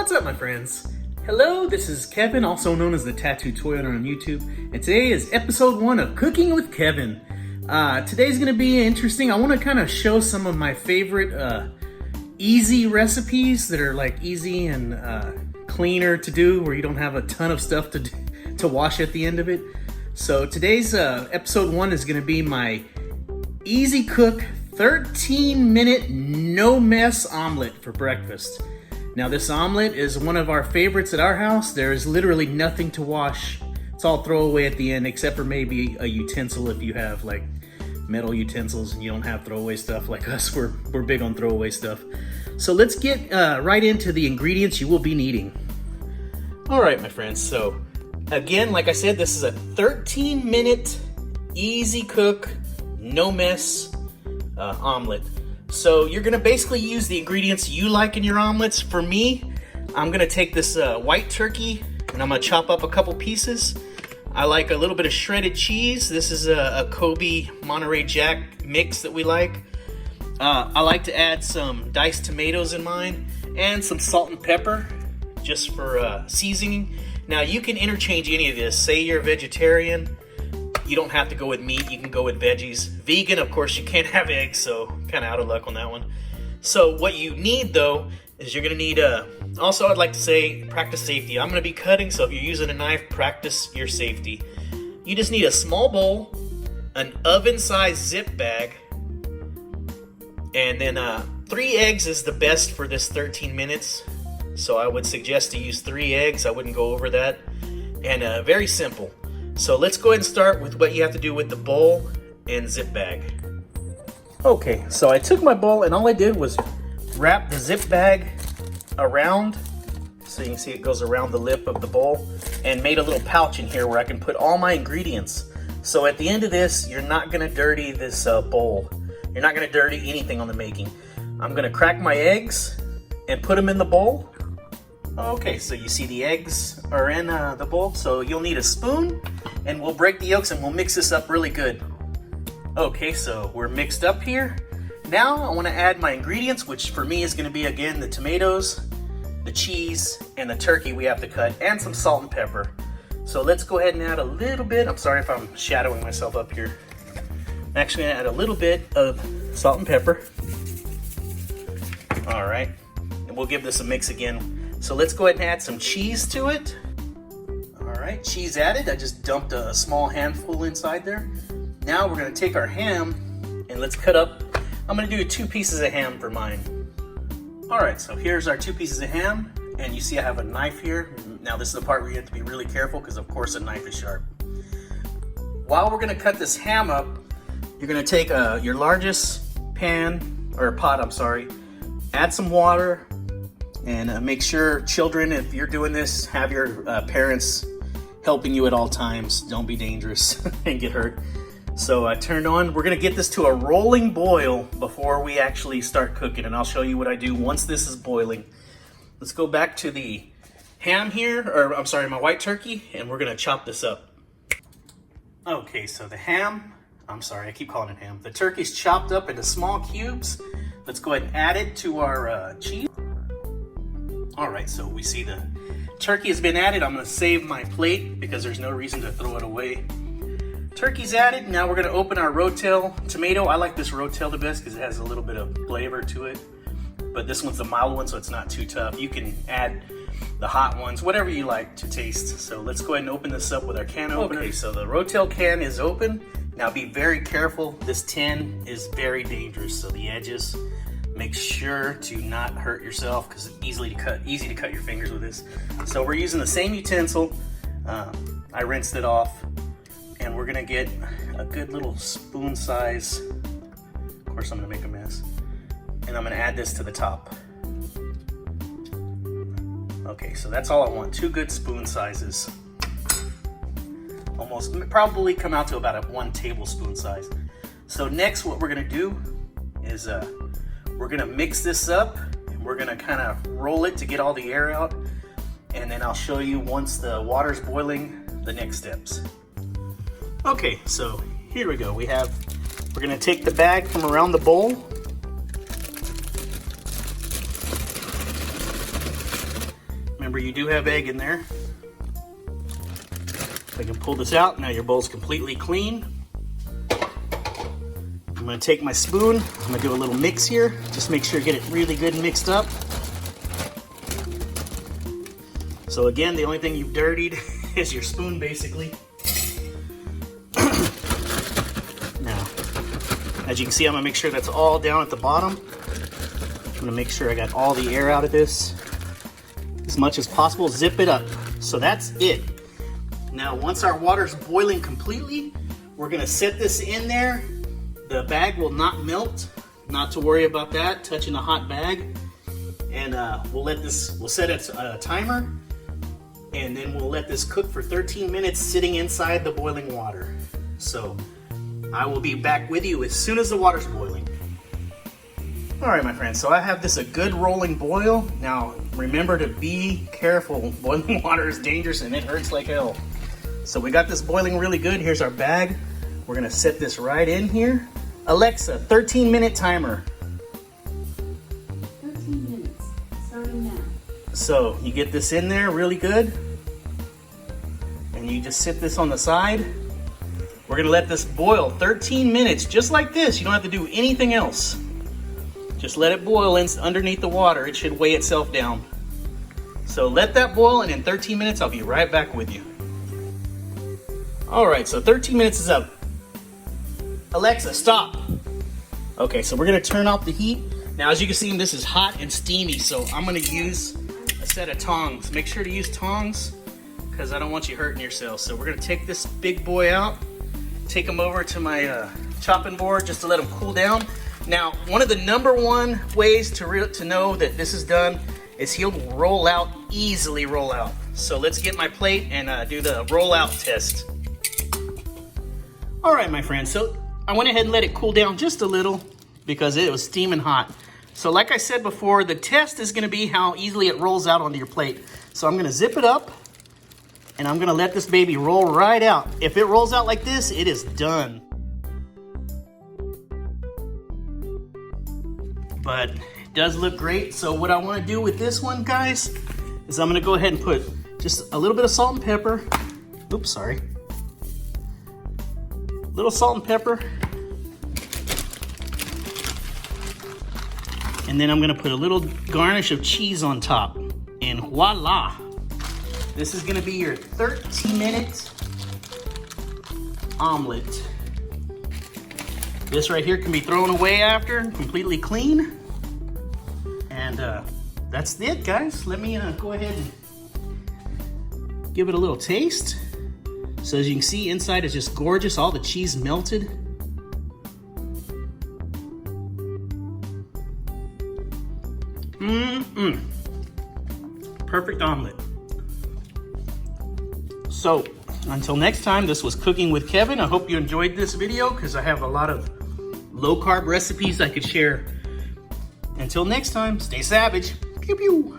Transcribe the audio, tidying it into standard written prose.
What's up, my friends? Hello, this is Kevin, also known as the Tattoo Toilet on YouTube, and today is episode 1 of Cooking with Kevin. Today's gonna be interesting. I want to kind of show some of my favorite easy recipes that are like easy and cleaner to do, where you don't have a ton of stuff to wash at the end of it. So today's episode 1 is gonna be my easy cook 13-minute no mess omelet for breakfast. Now this omelet is one of our favorites at our house. There is literally nothing to wash. It's all throwaway at the end, except for maybe a utensil if you have like metal utensils and you don't have throwaway stuff like us. We're big on throwaway stuff. So let's get right into the ingredients you will be needing. All right, my friends. So again, like I said, this is a 13-minute easy cook, no mess omelet. So you're gonna basically use the ingredients you like in your omelets. For me, I'm gonna take this white turkey and I'm gonna chop up a couple pieces. I like a little bit of shredded cheese. This is a Kobe Monterey Jack mix that we like. I like to add some diced tomatoes in mine and some salt and pepper just for seasoning. Now you can interchange any of this. Say you're a vegetarian, you don't have to go with meat, you can go with veggies. Vegan, of course, you can't have eggs, so kind of out of luck on that one. So what you need though, is you're gonna need also I'd like to say practice safety. I'm gonna be cutting, so if you're using a knife, practice your safety. You just need a small bowl, an oven-sized zip bag, and then 3 eggs is the best for this 13 minutes. So I would suggest to use 3 eggs, I wouldn't go over that. And very simple. So let's go ahead and start with what you have to do with the bowl and zip bag. Okay, so I took my bowl and all I did was wrap the zip bag around, so you can see it goes around the lip of the bowl, and made a little pouch in here where I can put all my ingredients. So at the end of this, you're not gonna dirty this bowl. You're not gonna dirty anything on the making. I'm gonna crack my eggs and put them in the bowl. Okay, so you see the eggs are in the bowl, so you'll need a spoon, and we'll break the yolks and we'll mix this up really good. Okay, so we're mixed up here. Now I want to add my ingredients, which for me is going to be, again, the tomatoes, the cheese, and the turkey we have to cut, and some salt and pepper. So let's go ahead and add a little bit. I'm sorry if I'm shadowing myself up here. I'm actually going to add a little bit of salt and pepper. All right, and we'll give this a mix again. So let's go ahead and add some cheese to it. All right, cheese added. I just dumped a small handful inside there. Now we're gonna take our ham and let's cut up. I'm gonna do 2 pieces of ham for mine. All right, so here's our 2 pieces of ham, and you see I have a knife here. Now this is the part where you have to be really careful because of course a knife is sharp. While we're gonna cut this ham up, you're gonna take your largest pan, or pot, I'm sorry, add some water, and make sure, children, if you're doing this, have your parents helping you at all times. Don't be dangerous and get hurt. So I turned on. We're gonna get this to a rolling boil before we actually start cooking, and I'll show you what I do once this is boiling. Let's go back to the ham here, or I'm sorry, my white turkey, and we're gonna chop this up. Okay, so the ham, I'm sorry, I keep calling it ham. The turkey's chopped up into small cubes. Let's go ahead and add it to our cheese. All right, so we see the turkey has been added. I'm gonna save my plate because there's no reason to throw it away. Turkey's added. Now we're gonna open our rotel tomato. I like this rotel the best because it has a little bit of flavor to it. But this one's the mild one, so it's not too tough. You can add the hot ones, whatever you like to taste. So let's go ahead and open this up with our can opener. Okay, so the rotel can is open. Now be very careful. This tin is very dangerous, so the edges, make sure to not hurt yourself because it's easy to cut your fingers with this. So we're using the same utensil. I rinsed it off, and we're gonna get a good little spoon size. Of course, I'm gonna make a mess. And I'm gonna add this to the top. Okay, so that's all I want, 2 good spoon sizes. Almost, probably come out to about a 1 tablespoon size. So next what we're gonna do is we're gonna mix this up, and we're gonna kind of roll it to get all the air out, and then I'll show you once the water's boiling, the next steps. Okay, so here we go. We're gonna take the bag from around the bowl, Remember, you do have egg in there. I can pull this out. Now your bowl's completely clean. I'm gonna take my spoon. I'm gonna do a little mix here. Just make sure you get it really good and mixed up. So again, the only thing you've dirtied is your spoon, basically. Now, as you can see, I'm gonna make sure that's all down at the bottom. I'm gonna make sure I got all the air out of this as much as possible. Zip it up. So that's it. Now, once our water's boiling completely, we're gonna set this in there. The bag will not melt. Not to worry about that, touching a hot bag. And we'll set a timer, and then we'll let this cook for 13 minutes sitting inside the boiling water. So I will be back with you as soon as the water's boiling. All right, my friends, so I have this a good rolling boil. Now, remember to be careful. Boiling water is dangerous and it hurts like hell. So we got this boiling really good. Here's our bag. We're gonna set this right in here. Alexa, 13-minute timer. 13 minutes, starting now. So you get this in there really good. And you just sit this on the side. We're gonna let this boil 13 minutes, just like this. You don't have to do anything else. Just let it boil underneath the water. It should weigh itself down. So let that boil, and in 13 minutes, I'll be right back with you. All right, so 13 minutes is up. Alexa, stop. Okay, so we're gonna turn off the heat. Now, as you can see, this is hot and steamy, so I'm gonna use a set of tongs. Make sure to use tongs, because I don't want you hurting yourself. So we're gonna take this big boy out, take him over to my chopping board just to let him cool down. Now, one of the #1 ways to know that this is done is he'll roll out, easily roll out. So let's get my plate and do the roll out test. All right, my friends, so I went ahead and let it cool down just a little because it was steaming hot. So like I said before, the test is gonna be how easily it rolls out onto your plate. So I'm gonna zip it up and I'm gonna let this baby roll right out. If it rolls out like this, it is done. But it does look great. So what I wanna do with this one, guys, is I'm gonna go ahead and put just a little bit of salt and pepper. Oops, sorry. Little salt and pepper. And then I'm gonna put a little garnish of cheese on top. And voila! This is gonna be your 13-minute omelet. This right here can be thrown away after, completely clean. And that's it, guys. Let me go ahead and give it a little taste. So as you can see, inside is just gorgeous. All the cheese melted. Perfect omelet. So until next time, this was Cooking with Kevin. I hope you enjoyed this video because I have a lot of low-carb recipes I could share. Until next time, stay savage. Pew pew.